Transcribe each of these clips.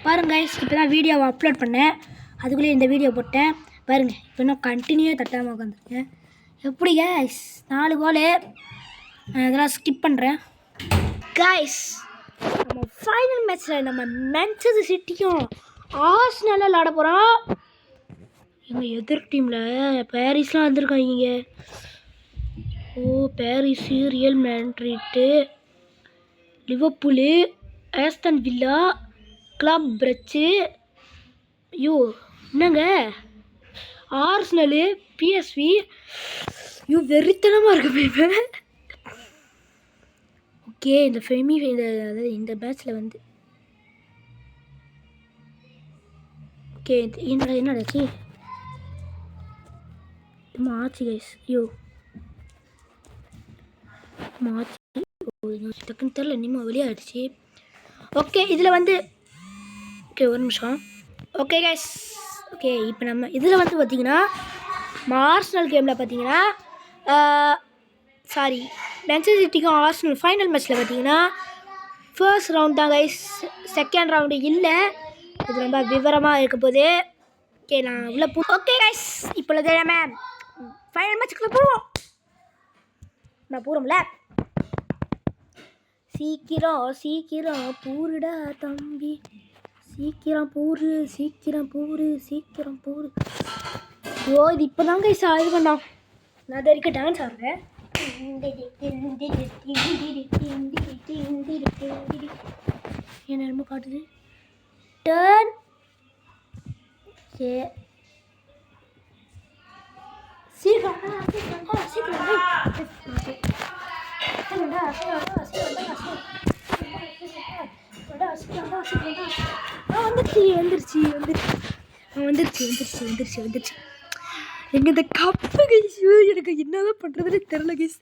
பாருங்க கைஸ், இப்போ தான் வீடியோவை அப்லோட் பண்ணேன். அதுக்குள்ளே இந்த வீடியோ போட்டேன் பாருங்கள். இப்போ நான் கண்டினியூவாக தட்டாமல் உட்காந்துருக்கேன். எப்படி கைஸ் 4 கோல் அதெல்லாம் ஸ்கிப் பண்ணுறேன். கைஸ், நம்ம ஃபைனல் மேட்ச்சில் நம்ம மான்செஸ்டர் சிட்டியும் ஆர்சனலும் விளாட போகிறோம். எங்கள் எதிர் டீமில் பாரிஸ்லாம் வந்திருக்காங்க. Paris, Real Madrid, Liverpool, Aston Villa, Club Brugge, என்னங்க ஆர்சனலு, பிஎஸ்வி. வெறித்தனமாக இருக்கு இப்போ. ஓகே, இந்த மேட்ச்சில் வந்து ஓகே என்னடாச்சு ஆச்சு கைஸ். ஆச்சு டக்குன்னு தெரில, இன்னும் வெளியே ஆயிடுச்சு. ஓகே, இதில் வந்து ஓகே ஒரு நிமிஷம். ஓகே கைஸ், ஓகே இப்போ நம்ம இதில் வந்து பார்த்திங்கன்னா ஆர்சனல் கேமில் பார்த்தீங்கன்னா மான்செஸ்டர் சிட்டிக்கும் ஆர்சனல் ஃபைனல் மேட்ச்சில் பார்த்தீங்கன்னா ஃபர்ஸ்ட் ரவுண்ட் தான் கைஸ், செகண்ட் ரவுண்டு இல்லை. இது ரொம்ப விவரமாக இருக்க போது. ஓகே, நான் உள்ள ஓகே கைஸ், இப்பொழுது நம்ம ஃபைனல் மேட்ச்சுக்குள்ளே போவோம். நான் போகிறோம்ல, சீக்கிரம் பூருடா தம்பி, சீக்கிரம் பூரு. இது இப்போ தான் கைஸ் இது பண்ணோம். நான் அது வரைக்கும் டான்ஸ் ஆடுறேன். என்ன காட்டுது டர்ன். வந்துருச்சு. எங்க இந்த கப்பு கைஸ், எனக்கு என்னதான் பண்றதுன்னு தெரியல கைஸ்.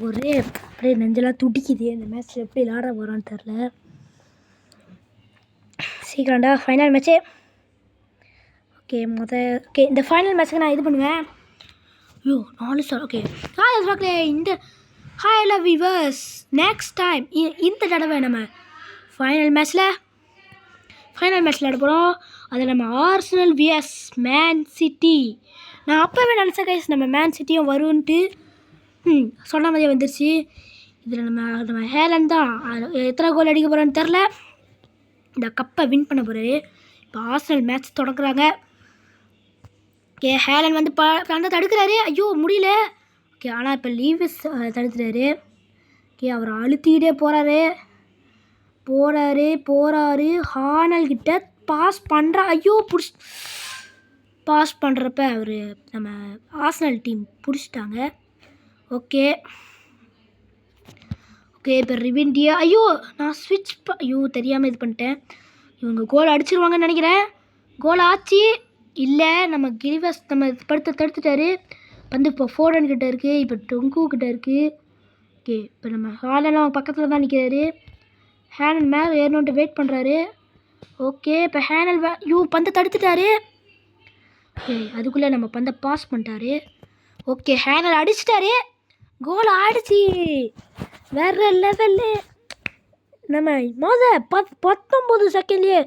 ஒரே அப்படியே நெஞ்செல்லாம் துடிக்குது. இந்த மேட்ச்சில் எப்படி விளாட போகிறான்னு தெரில. சீக்கிரம்டா ஃபைனல் மேட்ச்சு. ஓகே ஓகே, இந்த ஃபைனல் மேட்ச்சுக்கு நான் இது பண்ணுவேன். 4 ஸ்டார். ஓகே மக்களே, இந்த hi love viewers, next time இந்த தடவை நம்ம ஃபைனல் மேட்ச்சில் விளாட போகிறோம். அதில் நம்ம ஆர்சனல் விஎஸ் மேன் சிட்டி. நான் அப்போவே நினச்சேன் கைஸ் நம்ம மேன் சிட்டியும் வரும்ன்ட்டு. சொன்ன மாதிரியே வந்துருச்சு. இதில் நம்ம ஹேலண்ட் தான் எத்தனை கோல் அடிக்க போகிறோன்னு தெரில. இந்த கப்பை வின் பண்ண போகிறாரு. இப்போ ஆர்சனல் மேட்ச் தொடங்குறாங்க. ஓகே, ஹேலண்ட் வந்து அந்த தடுக்கிறாரு. ஐயோ முடியல. ஓகே, ஆனால் இப்போ லீவிஸ் தடுத்துறாரு. ஓகே, அவர் அழுத்திக்கிட்டே போகிறாரு. ஹானல் கிட்ட பாஸ் பண்ணுறா. ஐயோ பாஸ் பண்ணுறப்ப அவர் நம்ம ஆர்சனல் டீம் பிடிச்சிட்டாங்க. ஓகே, இப்போ ரிவிண்டியா. நான் ஸ்விட்ச் தெரியாமல் இது பண்ணிட்டேன். இவங்க கோல் அடிச்சிருவாங்கன்னு நினைக்கிறேன். கோல் ஆச்சு இல்லை, நம்ம கிரிவஸ் நம்ம தடுத்துட்டாரு. வந்து இப்போ ஃபோர்டன் கிட்ட இருக்குது, இப்போ டொங்கு கிட்ட இருக்குது. ஓகே, இப்போ நம்ம ஹாலெல்லாம் பக்கத்தில் தான் நிற்கிறாரு. ஹேனல் மேலே ஏறணுன்ட்டு வெயிட் பண்ணுறாரு. ஓகே, இப்போ ஹேனல் பந்தை தடுத்துட்டாரு. ஓகே, அதுக்குள்ளே நம்ம பந்தை பாஸ் பண்ணிட்டாரு. ஓகே, ஹேனல் அடிச்சிட்டாரு. கோல் ஆடிச்சு. வேறு லெவலு. நம்ம 19 செகண்ட்லேயே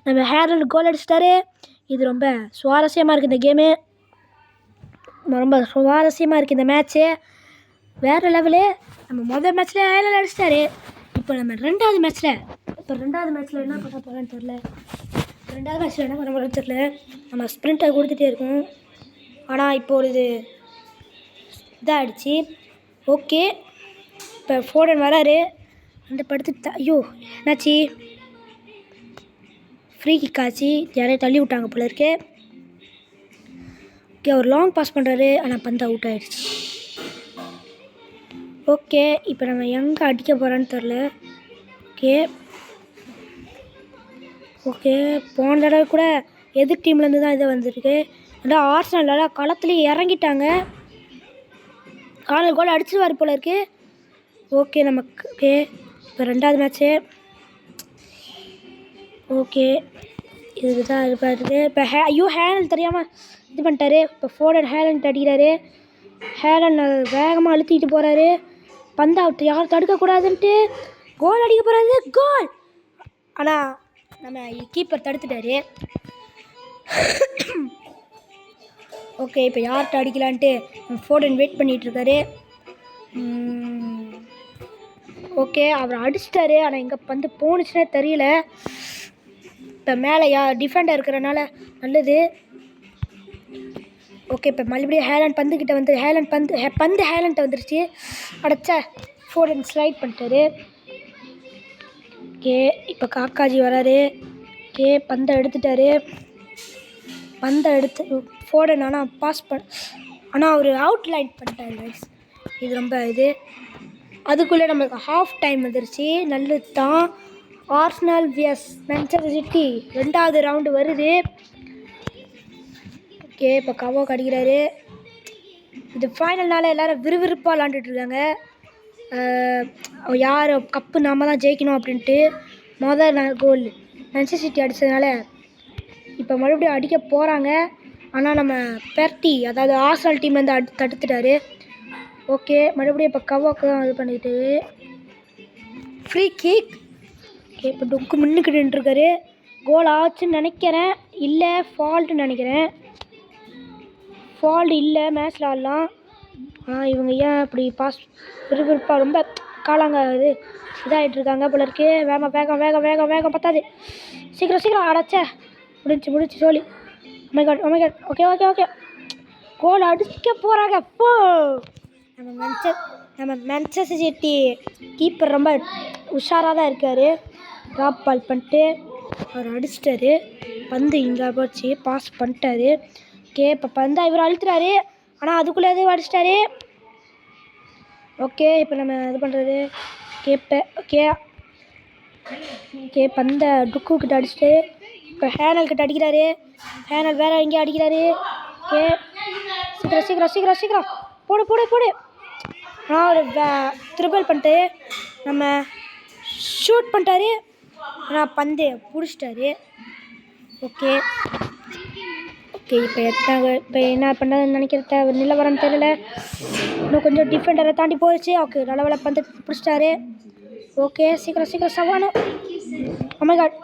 நம்ம ஹேனல் கோல் அடிச்சிட்டாரு. இது ரொம்ப சுவாரஸ்யமாக இருக்குது. இந்த கேமு ரொம்ப சுவாரஸ்யமாக இருக்குது. இந்த மேட்ச்சு வேறு லெவலு. நம்ம முதல் மேட்ச்சில் ஹேனல் அடிச்சிட்டாரு. இப்போ நம்ம ரெண்டாவது மேட்ச்சில் என்ன பண்ண போகிறோன்னு தெரில. நம்ம ஸ்ப்ரிண்ட்டை கொடுத்துட்டே இருக்கோம். ஆனால் இப்போ ஒரு இதாகிடுச்சு. ஓகே, இப்போ ஃபோர்டன் வராரு. அந்த படுத்து என்னாச்சு, ஃப்ரீ கிக் ஆச்சு. யாரையும் தள்ளி விட்டாங்க போல இருக்கு. ஓகே, அவர் லாங் பாஸ் பண்ணுறாரு. ஆனால் பந்து அவுட் ஆகிடுச்சு. ஓகே, இப்போ நம்ம எங்கே அடிக்க போகிறோன்னு தெரில. ஓகே, போன தடவை கூட எதிர் டீம்லேருந்து தான் இது வந்துருக்கு. ஆனால் ஆர்சனல் களத்துலேயே இறங்கிட்டாங்க. கால் கோல் அடிச்சிருவார் போல இருக்கு. ஓகே, நமக்கு இப்போ ரெண்டாவது மேட்ச்சு. ஓகே, இதுதான் இது பாருது. இப்போ ஹேலண்ட் தெரியாமல் இது பண்ணிட்டாரு. இப்போ ஃபோர்டன் ஹேலண்ட் அடிக்கிறாரு. ஹேலண்ட் வேகமாக அழுத்திக்கிட்டு போகிறாரு. பந்து அவுட், யாரும் தடுக்கக்கூடாதுன்ட்டு கோல் அடிக்க போகிறது, கோல். ஆனால் நம்ம கீப்பர் தடுத்துட்டாரு. ஓகே, இப்போ யார்கிட்ட அடிக்கலான்ட்டு ஃபோர்டன் வெயிட் பண்ணிகிட்ருக்காரு. ஓகே, அவர் அடிச்சிட்டாரு. ஆனால் எங்கே பந்து போணுச்சுன்னே தெரியல. இப்போ மேலே டிஃபெண்டர் இருக்கிறனால நல்லது. ஓகே, இப்போ மறுபடியும் ஹேலண்ட் பந்துக்கிட்ட வந்து ஹேலண்ட்டை வந்துருச்சு. அடைச்சா ஃபோர்டன் ஸ்லைட் பண்ணிட்டாரு. ஓகே, இப்போ காக்காஜி வராரு. ஓகே, பந்தை எடுத்துட்டாரு. பந்தை எடுத்து ஃபோர்டன் ஆனால் பாஸ் ஆனால் அவர் அவுட் லைன் பண்ணிட்டாரு கைஸ். இது ரொம்ப அதுக்குள்ளே நம்மளுக்கு ஹாஃப் டைம் வந்துருச்சு. நல்லது தான். ஆர்சனல் விஎஸ் மான்செஸ்டர் சிட்டி 2வது ரவுண்டு வருது. ஓகே, இப்போ கவோ அடிக்கிறாரு. இது ஃபைனல்னால எல்லோரும் விறுவிறுப்பாக விளாண்டுட்ருக்காங்க. யார் கப்பு நாம தான் ஜெயிக்கணும் அப்படின்ட்டு. முதல் கோல் மான்செஸ்டர் சிட்டி அடித்ததுனால இப்போ மறுபடியும் அடிக்க போகிறாங்க. ஆனால் நம்ம பெர்ட்டி, அதாவது ஆர்சனல் டீம் வந்து தடுத்துட்டாரு. ஓகே, மறுபடியும் இப்போ கவோக்கு தான் இது பண்ணிட்டு ஃப்ரீ கிக். ஓகே, இப்போ டொக்கு முன்னுக்கிட்டு நின்றுருக்காரு. கோல் ஆச்சுன்னு நினைக்கிறேன். இல்லை, ஃபால்ட்டுன்னு நினைக்கிறேன். ஃபால்ட் இல்லை, மேட்ச்சில் ஆடலாம். இவங்க ஏன் இப்படி விறுவிறுப்பாக ரொம்ப காலாங்க இதாகிட்ருக்காங்க போல இருக்கு. வேகம் வேகம் வேகம் வேகம் வேகம் பத்தாது. சீக்கிரம் அடைச்ச முடிச்சு சோலி. ஒமேகாட். ஓகே ஓகே ஓகே, கோல் அடிக்க போகிறாங்க. போ, நம்ம மான்செஸ்டர் சிட்டி கீப்பர் ரொம்ப உஷாராக தான் இருக்கார். ட்ராப் பால் பண்ணிட்டு அவர் அடிச்சிட்டாரு. பந்து இங்கே போச்சு, பாஸ் பண்ணிட்டாரு. ஓகே, இப்போ பந்தை இவர் அழுத்துறாரு. ஆனால் அதுக்குள்ளே அடிச்சிட்டாரு. ஓகே, இப்போ நம்ம இது பண்ணுறது ஓகே பந்தை டுக்கு கிட்ட அடிச்சுட்டு இப்போ ஹேனல் கிட்ட அடிக்கிறாரு. ஹேனல் வேறு எங்கேயும் அடிக்கிறாரு. ஓகே, சீக்கிரம் போடு. ஒரு ட்ரிபிள் பண்ணிட்டு நம்ம ஷூட் பண்ணிட்டாரு. ஆனால் பந்து பிடிச்சிட்டாரு. ஓகே, இப்போ என்ன பண்ணுறதுன்னு நினைக்கிறத நிலவரம் தெரியல. இன்னும் கொஞ்சம் டிஃபெண்டரை தாண்டி போயிடுச்சு. ஓகே, நல்ல பந்து பிடிச்சிட்டாரு. ஓகே, சீக்கிரம் சவானு. ஒமேகாட்,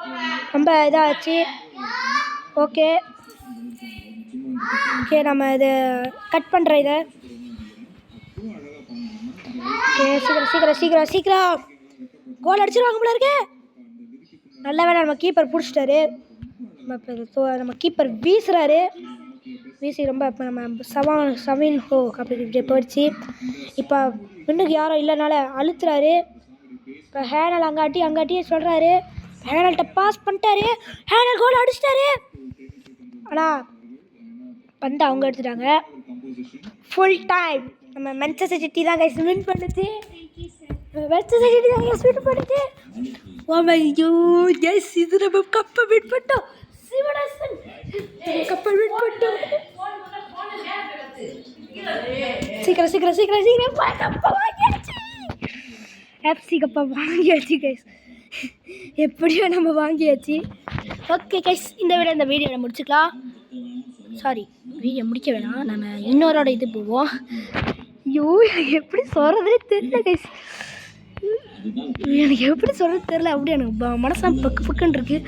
ரொம்ப இதாகிடுச்சு. ஓகே, நம்ம இதை கட் பண்ணுறோம். இதை ஓகே, சீக்கிரம் கோல் அடிச்சிருவாங்க போல இருக்கு. நல்ல வேலை நம்ம கீப்பர் பிடிச்சிட்டாரு. நம்ம கீப்பர் வீசுகிறாரு. வீசி ரொம்ப இப்போ நம்ம சவீன் ஹோ அப்படி போயிடுச்சு. இப்போ இன்னுக்கு யாரும் இல்லைனால அழுத்துறாரு. இப்போ ஹேனல் அங்காட்டி சொல்கிறாரு. ஹேனல்கிட்ட பாஸ் பண்ணிட்டாரு. ஹேனல் கோல் அடிச்சிட்டாரு. ஆனால் பந்து அவங்க எடுத்துட்டாங்க. ஃபுல் டைம் நம்ம மான்செஸ்டர் சிட்டி தான் கைஸ் வின் பண்ணுச்சு. மான்செஸ்டர் சிட்டி தான் கைஸ் வின் பண்ணுச்சு. எஸ், இது நம்ம கப்பை வின் பண்ணிட்டோம். சிவனேசன் கப்பை வின் பண்ணிட்டோம். சீக்கிரம் கப்பை வாங்கியாச்சு. எஃப்சி கப்பை வாங்கியாச்சு கைஸ். எப்படியோ நம்ம வாங்கியாச்சு. ஓகே கைஸ், இந்த வீடியோவை முடிச்சுக்கலாம். சாரி, வீடியோ முடிக்க வேணாம், நம்ம இன்னொரோட இது போவோம். ஐயோ, எனக்கு எப்படி சொல்கிறதே தெரியல கைஸ். அப்படியே எனக்கு மனசாம் பக்குன்னு இருக்கு.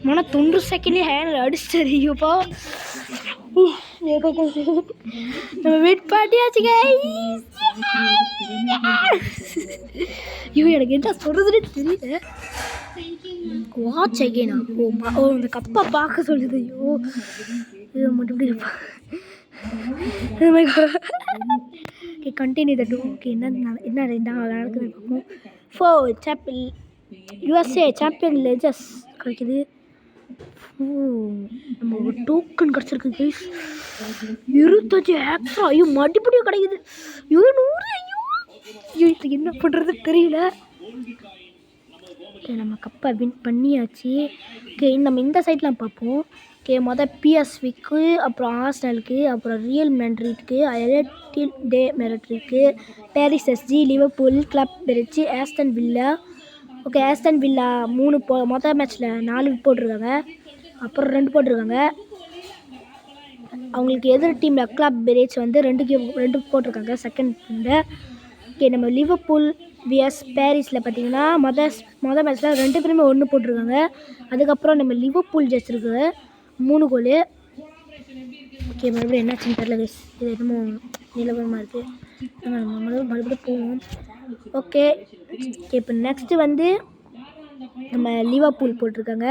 மன 90 செகண்ட்லேயே ஹேண்டில் அடிச்சிட்டாரு. ஐயோப்பா, நம்ம வெயிட் பாட்டியாச்சு கைஸ். ஐயோ, எனக்கு என்ன சொல்கிறதுனே தெரியல. வாட்ச் அகெயினா? இந்த கப்பை பார்க்க சொல்லுது. ஐயோ, இது மட்டும் கண்டினியூ த டூ. ஓகே, என்ன நடக்குது பார்ப்போம். சாம்பியன் USA சாம்பியன் லெஜஸ் கிடைக்குது. நம்ம ஒரு டோக்கன் கிடச்சிருக்கு கைஸ். 25 ஆக்ஸ்ட்ரா. ஐயோ, மறுபடியும் கிடைக்குது. 100. ஐயோ, இது என்ன பண்ணுறது தெரியல. ஓகே, நம்ம கப்பை வின் பண்ணியாச்சு. ஓகே, நம்ம இந்த சைட்லாம் பார்ப்போம். ஓகே, PSVக்கு, அப்புறம் ஆர்சனலுக்கு, அப்புறம் ரியல் மேட்ரிட்க்கு, டே மெரிட்ரிக்கு, Paris SG, Liverpool, Club Brugge, Aston Villa. Okay, Aston Villa 3 மொதல் மேட்ச்சில் 4 போட்டிருக்காங்க, அப்புறம் 2 போட்டிருக்காங்க. அவங்களுக்கு எதிர் டீமில் கிளப் பெரிச் வந்து 2 போட்டிருக்காங்க செகண்ட் டீமில். ஓகே, நம்ம லிவர்பூல் விஎஸ் பாரிஸில் பார்த்தீங்கன்னா மொதல் மேட்ச்சில் 2 பேருமே 1 போட்டிருக்காங்க. அதுக்கப்புறம் நம்ம லிவர்பூல் ஜெயிச்சிருக்கு 3 கோலு. ஓகே, மறுபடியும் என்னாச்சுன்னு தெரில கைஸ். இது என்னமோ நிலவரமாக இருக்குது. நம்ம மறுபடியும் போவோம். ஓகே, இப்போ நெக்ஸ்ட்டு வந்து நம்ம லிவர்பூல் போட்டிருக்காங்க.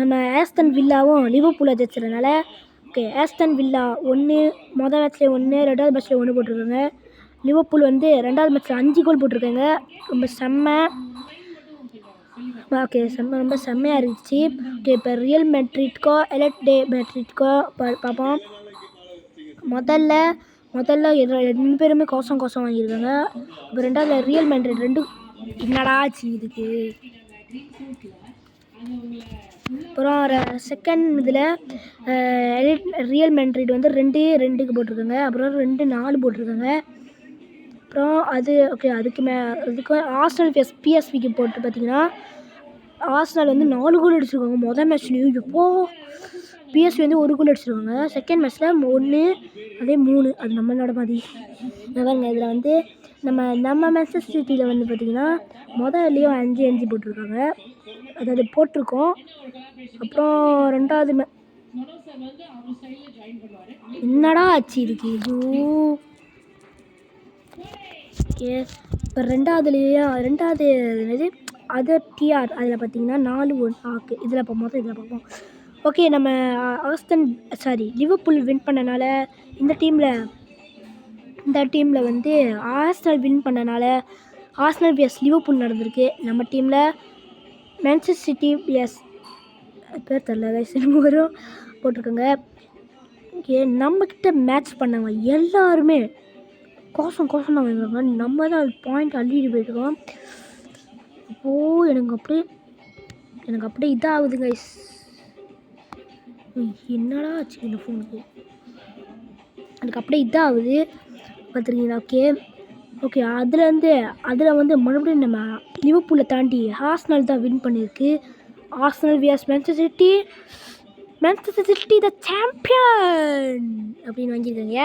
நம்ம ஆஸ்டன் வில்லாவும் லிவர்பூலை ஜெயிச்சதுனால ஓகே, ஆஸ்டன் வில்லா 1 மொதல் மேட்ச்சில் 1, 2வது மேட்ச்சில் 1 போட்டிருக்காங்க. லிவர்பூல் வந்து 2வது மேட்ச்சில் 5 கோல் போட்டிருக்காங்க. ரொம்ப செம்ம. ஓகே, ரொம்ப செம்மையாக இருந்துச்சு. ஓகே, இப்போ ரியல் மேட்ரிட்கோ எலக்டே மேட்ரிட்கோ பார்ப்போம். முதல்ல 2 பேருமே கோசம் வாங்கியிருக்காங்க. இப்போ 2வது ரியல் மேட்ரிட் 2 என்னடா ஆச்சு இதுக்கு. அப்புறம் செகண்ட் இதில் ரியல் மேட்ரிட் வந்து 2-2க்கு போட்டிருக்காங்க. அப்புறம் 2-4 போட்டிருக்காங்க. அப்புறம் அதுக்கு ஆர்சனல் பிஎஸ்விக்கு போட்டு பார்த்தீங்கன்னா ஆர்சனல் வந்து 4 கோல் அடிச்சிருக்காங்க மொதல் மேட்ச்லேயும். இப்போ பிஎஸ்வி வந்து 1 கோல் அடிச்சிருக்காங்க. செகண்ட் மேட்ச்சில் 1 அதே 3 அது நம்மளோட மாதிரி. இதில் வந்து நம்ம மேன்செஸ்டர் சிட்டியில் வந்து பார்த்திங்கன்னா முதல்லையும் 5 போட்டிருக்காங்க. அதாவது போட்டிருக்கோம். அப்புறம் 2வது என்னடா ஆச்சு இதுக்கு இது. ஓகே, இப்போ 2வது என்னது அதர் டிஆர் அதில் பார்த்தீங்கன்னா 4-1. ஓகே, இதில் பார்ப்போம். ஓகே, நம்ம லிவர்பூல் வின் பண்ணனால இந்த டீமில் வந்து ஆர்சனல் வின் பண்ணனால ஆர்சனல் விஎஸ் லிவர்பூல் நடந்திருக்கு. நம்ம டீமில் மேன்செஸ்டர் சிட்டி விஎஸ் பேர் தெரில வரும் போட்டிருக்காங்க. ஓகே, நம்மக்கிட்ட மேட்ச் பண்ணவங்க எல்லாருமே கோசம் தான் வாங்கிருக்காங்க. நம்ம தான் பாயிண்ட் அள்ளிட்டு போயிட்டுருக்கோம். அப்போது எனக்கு அப்படியே இதாகுது கைஸ். என்னடா ஆச்சு இந்த ஃபோனுக்கு. எனக்கு அப்படியே இதாகுது பார்த்துருக்கீங்களா. ஓகே, அதில் வந்து மறுபடியும் நம்ம லிவர்பூலை தாண்டி ஆர்சனல் தான் வின் பண்ணியிருக்கு. Arsenal vs Manchester City the champion அப்படின்னு வாங்கியிருக்காங்க.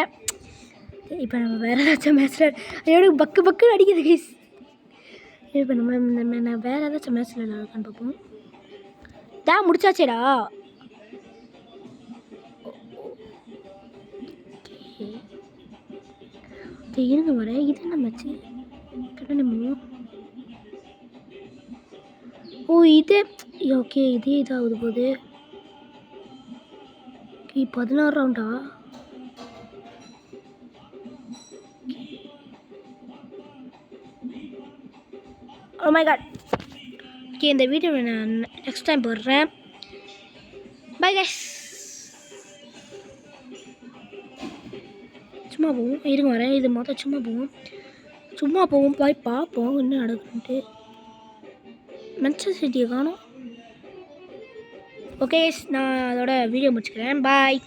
இப்போ நம்ம வேறு ஏதாச்சும் மேட்ச்சில் எனக்கு பக்கு அடிக்குது கைஸ். இப்போ நம்ம வேறு ஏதாச்சும் மேட்ச்சில் இருக்கான்னு பார்ப்போம். முடிச்சாச்சேடா. இருங்க வரேன். இது என்ன மேட்ச்சு கட்டணமோ? இது ஓகே, இதே இதாகுது போகுது. 16 ரவுண்டா? Oh my God. ஓகே, இந்த வீடியோ நான் நெக்ஸ்ட் டைம் போடுறேன். Bye guys. சும்மா போவோம். இருங்க வரேன். இது மொத்தம் சும்மா போவோம். போய் பார்ப்போம் என்ன நடக்குன்ட்டு. மேன்செஸ்டர் சிட்டியை காணோம். ஓகே, நான் அதோட வீடியோ முடிச்சுக்கிறேன். பாய்.